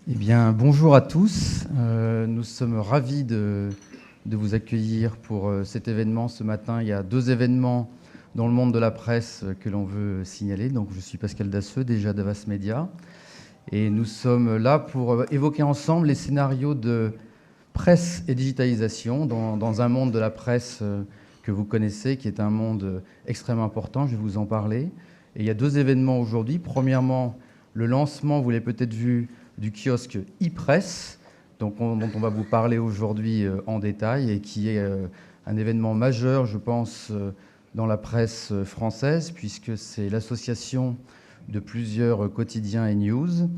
Eh bien, bonjour à tous. Nous sommes ravis de vous accueillir pour cet événement ce matin. Il y a deux événements dans le monde de la presse que l'on veut signaler. Donc, je suis Pascal Dasseux, déjà d'Avas Media. Et nous sommes là pour évoquer ensemble les scénarios de presse et digitalisation dans un monde de la presse que vous connaissez, qui est un monde extrêmement important. Je vais vous en parler. Et il y a deux événements aujourd'hui. Premièrement, le lancement, vous l'avez peut-être vu, du kiosque e-presse, dont on va vous parler aujourd'hui en détail, et qui est un événement majeur, je pense, dans la presse française, puisque c'est l'association de plusieurs quotidiens et news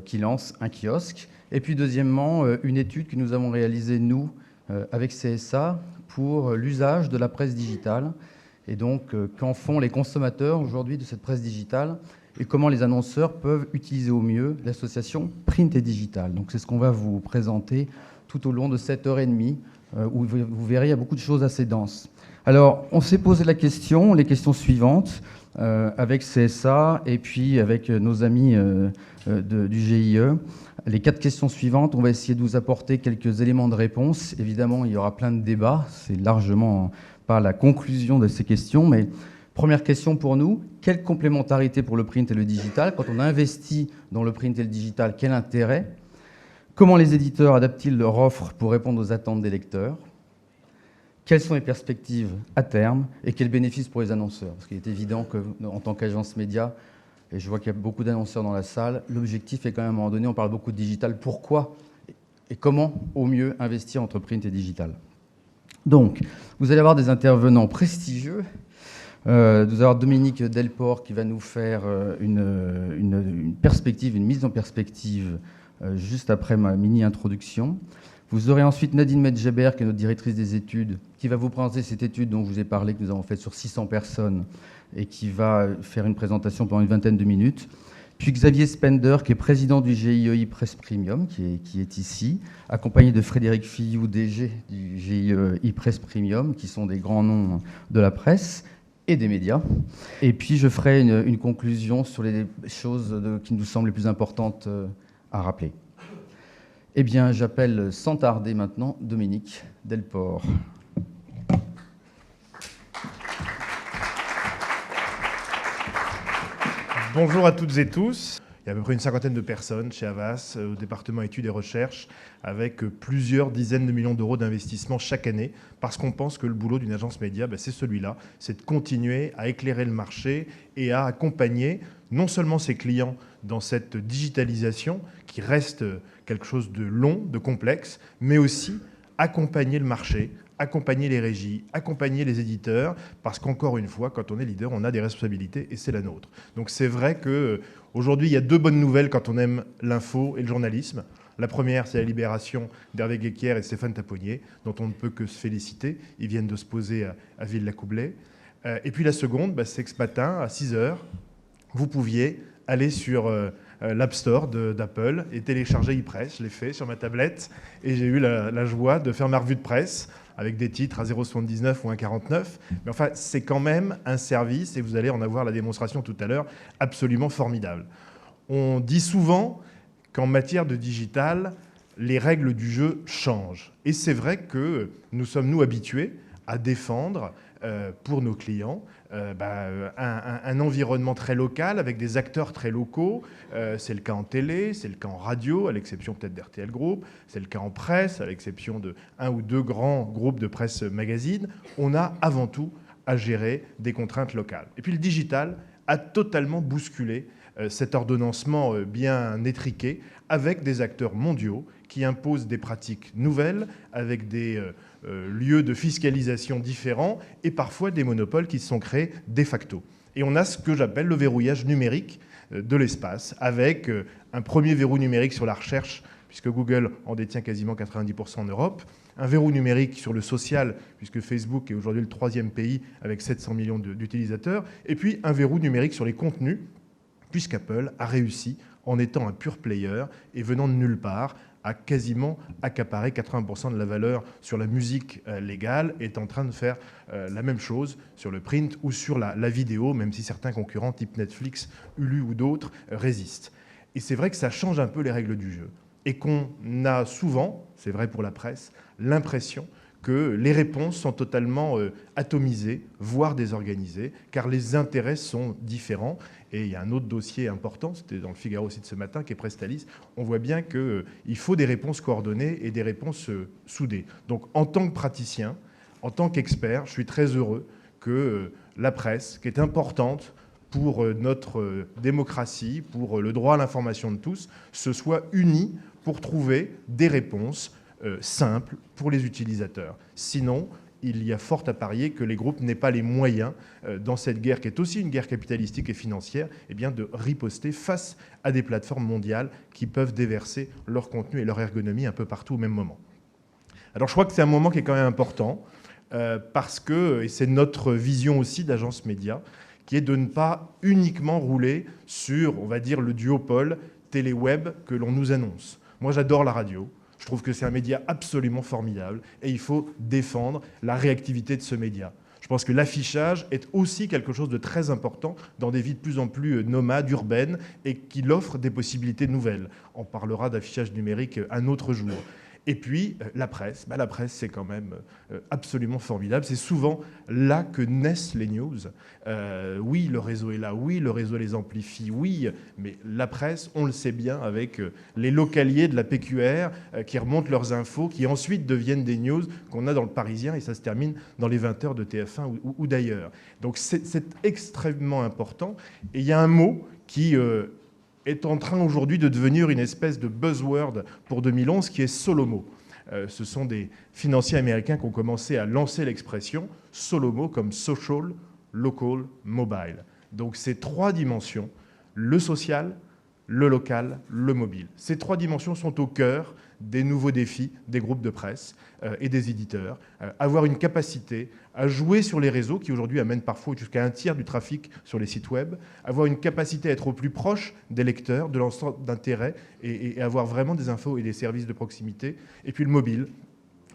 qui lance un kiosque. Et puis deuxièmement, une étude que nous avons réalisée, nous, avec CSA, pour l'usage de la presse digitale, et donc qu'en font les consommateurs aujourd'hui de cette presse digitale, et comment les annonceurs peuvent utiliser au mieux l'association print et digital. Donc c'est ce qu'on va vous présenter tout au long de cette heure et demie, où vous verrez, il y a beaucoup de choses assez denses. Alors, on s'est posé les questions suivantes, avec CSA et puis avec nos amis du GIE. Les 4 questions suivantes, on va essayer de vous apporter quelques éléments de réponse. Évidemment, il y aura plein de débats, c'est largement pas la conclusion de ces questions, mais première question pour nous, quelle complémentarité pour le print et le digital? Quand on investit dans le print et le digital, quel intérêt? Comment les éditeurs adaptent-ils leur offre pour répondre aux attentes des lecteurs? Quelles sont les perspectives à terme et quels bénéfices pour les annonceurs? Parce qu'il est évident qu'en tant qu'agence média, et je vois qu'il y a beaucoup d'annonceurs dans la salle, l'objectif est quand même, à un moment donné, on parle beaucoup de digital. Pourquoi et comment, au mieux, investir entre print et digital? Donc, vous allez avoir des intervenants prestigieux. Nous allons avoir Dominique Delport qui va nous faire une perspective, une mise en perspective juste après ma mini-introduction. Vous aurez ensuite Nadine Medjeber, qui est notre directrice des études, qui va vous présenter cette étude dont je vous ai parlé, que nous avons faite sur 600 personnes, et qui va faire une présentation pendant une vingtaine de minutes. Puis Xavier Spender, qui est président du GIE Presse Premium, qui est ici, accompagné de Frédéric Fillou, DG du GIE Presse Premium, qui sont des grands noms de la presse et des médias. Et puis je ferai une conclusion sur les choses qui nous semblent les plus importantes à rappeler. Eh bien, j'appelle sans tarder maintenant Dominique Delport. Bonjour à toutes et tous. Il y a à peu près une cinquantaine de personnes chez Havas, au département études et recherches, avec plusieurs dizaines de millions d'euros d'investissement chaque année, parce qu'on pense que le boulot d'une agence média, c'est celui-là, c'est de continuer à éclairer le marché et à accompagner non seulement ses clients dans cette digitalisation, qui reste quelque chose de long, de complexe, mais aussi accompagner le marché, accompagner les régies, accompagner les éditeurs, parce qu'encore une fois, quand on est leader, on a des responsabilités et c'est la nôtre. Donc c'est vrai qu'aujourd'hui, il y a 2 bonnes nouvelles quand on aime l'info et le journalisme. La première, c'est la libération d'Hervé Guéquière et de Stéphane Taponnier, dont on ne peut que se féliciter. Ils viennent de se poser à Villers-la-Coublay. Et puis la seconde, c'est que ce matin, à 6 h, vous pouviez aller sur l'App Store d'Apple et télécharger e-press. Je l'ai fait sur ma tablette et j'ai eu la joie de faire ma revue de presse avec des titres à 0,79 ou 1,49. Mais enfin, c'est quand même un service, et vous allez en avoir la démonstration tout à l'heure, absolument formidable. On dit souvent qu'en matière de digital, les règles du jeu changent. Et c'est vrai que nous sommes, nous, habitués à défendre pour nos clients un environnement très local avec des acteurs très locaux. C'est le cas en télé, c'est le cas en radio, à l'exception peut-être d'RTL Group, c'est le cas en presse, à l'exception de 1 ou 2 grands groupes de presse magazine. On a avant tout à gérer des contraintes locales. Et puis le digital a totalement bousculé cet ordonnancement bien étriqué avec des acteurs mondiaux qui imposent des pratiques nouvelles, avec des lieux de fiscalisation différents et parfois des monopoles qui se sont créés de facto. Et on a ce que j'appelle le verrouillage numérique de l'espace, avec un premier verrou numérique sur la recherche, puisque Google en détient quasiment 90% en Europe, un verrou numérique sur le social, puisque Facebook est aujourd'hui le 3e pays avec 700 millions d'utilisateurs, et puis un verrou numérique sur les contenus, puisqu'Apple a réussi, en étant un pure player et venant de nulle part, à quasiment accaparer 80% de la valeur sur la musique légale, est en train de faire la même chose sur le print ou sur la vidéo, même si certains concurrents type Netflix, Hulu ou d'autres résistent. Et Et c'est vrai que ça change un peu les règles du jeu. Et qu'on a souvent, c'est vrai pour la presse, l'impression que les réponses sont totalement atomisées, voire désorganisées, car les intérêts sont différents. Et il y a un autre dossier important, c'était dans le Figaro aussi de ce matin, qui est Prestalis. On voit bien qu'il faut des réponses coordonnées et des réponses soudées. Donc en tant que praticien, en tant qu'expert, je suis très heureux que la presse, qui est importante pour notre démocratie, pour le droit à l'information de tous, se soit unie pour trouver des réponses simple pour les utilisateurs. Sinon, il y a fort à parier que les groupes n'aient pas les moyens, dans cette guerre qui est aussi une guerre capitalistique et financière, eh bien de riposter face à des plateformes mondiales qui peuvent déverser leur contenu et leur ergonomie un peu partout au même moment. Alors je crois que c'est un moment qui est quand même important, parce que, et c'est notre vision aussi d'agence média, qui est de ne pas uniquement rouler sur, on va dire, le duopole télé-web que l'on nous annonce. Moi, j'adore la radio. Je trouve que c'est un média absolument formidable et il faut défendre la réactivité de ce média. Je pense que l'affichage est aussi quelque chose de très important dans des vies de plus en plus nomades, urbaines, et qu'il offre des possibilités nouvelles. On parlera d'affichage numérique un autre jour. Et puis, la presse, la presse, c'est quand même absolument formidable. C'est souvent là que naissent les news. Oui, le réseau est là, oui, le réseau les amplifie, oui, mais la presse, on le sait bien, avec les localiers de la PQR qui remontent leurs infos, qui ensuite deviennent des news qu'on a dans le Parisien, et ça se termine dans les 20h de TF1 ou d'ailleurs. Donc c'est extrêmement important. Et il y a un mot qui est en train aujourd'hui de devenir une espèce de buzzword pour 2011, qui est Solomo. Ce sont des financiers américains qui ont commencé à lancer l'expression Solomo comme social, local, mobile. Donc ces trois dimensions, le social, le local, le mobile. Ces trois dimensions sont au cœur des nouveaux défis des groupes de presse et des éditeurs. Avoir une capacité à jouer sur les réseaux qui aujourd'hui amènent parfois jusqu'à un tiers du trafic sur les sites web, avoir une capacité à être au plus proche des lecteurs, de l'ensemble d'intérêts et avoir vraiment des infos et des services de proximité. Et puis le mobile,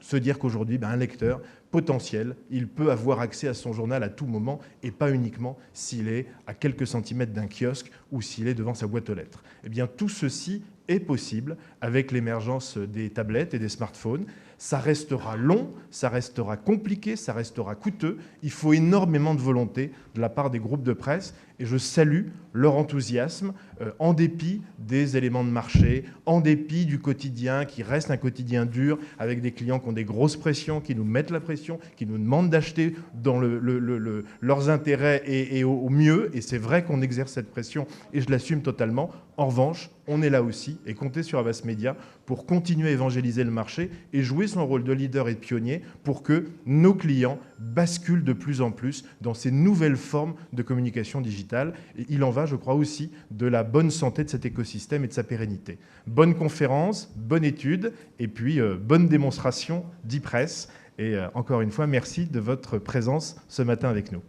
se dire qu'aujourd'hui, un lecteur potentiel, il peut avoir accès à son journal à tout moment et pas uniquement s'il est à quelques centimètres d'un kiosque ou s'il est devant sa boîte aux lettres. Eh bien, tout ceci est possible avec l'émergence des tablettes et des smartphones. Ça restera long, ça restera compliqué, ça restera coûteux. Il faut énormément de volonté de la part des groupes de presse et je salue leur enthousiasme en dépit des éléments de marché, en dépit du quotidien qui reste un quotidien dur avec des clients qui ont des grosses pressions, qui nous mettent la pression, qui nous demandent d'acheter dans leurs intérêts et au mieux. Et c'est vrai qu'on exerce cette pression et je l'assume totalement. En revanche, on est là aussi et comptez sur Havas Media pour continuer à évangéliser le marché et jouer son rôle de leader et de pionnier pour que nos clients basculent de plus en plus dans ces nouvelles formes de communication digitale. Et il en va, je crois, aussi de la bonne santé de cet écosystème et de sa pérennité. Bonne conférence, bonne étude et puis bonne démonstration d'e-presse. Et encore une fois, merci de votre présence ce matin avec nous.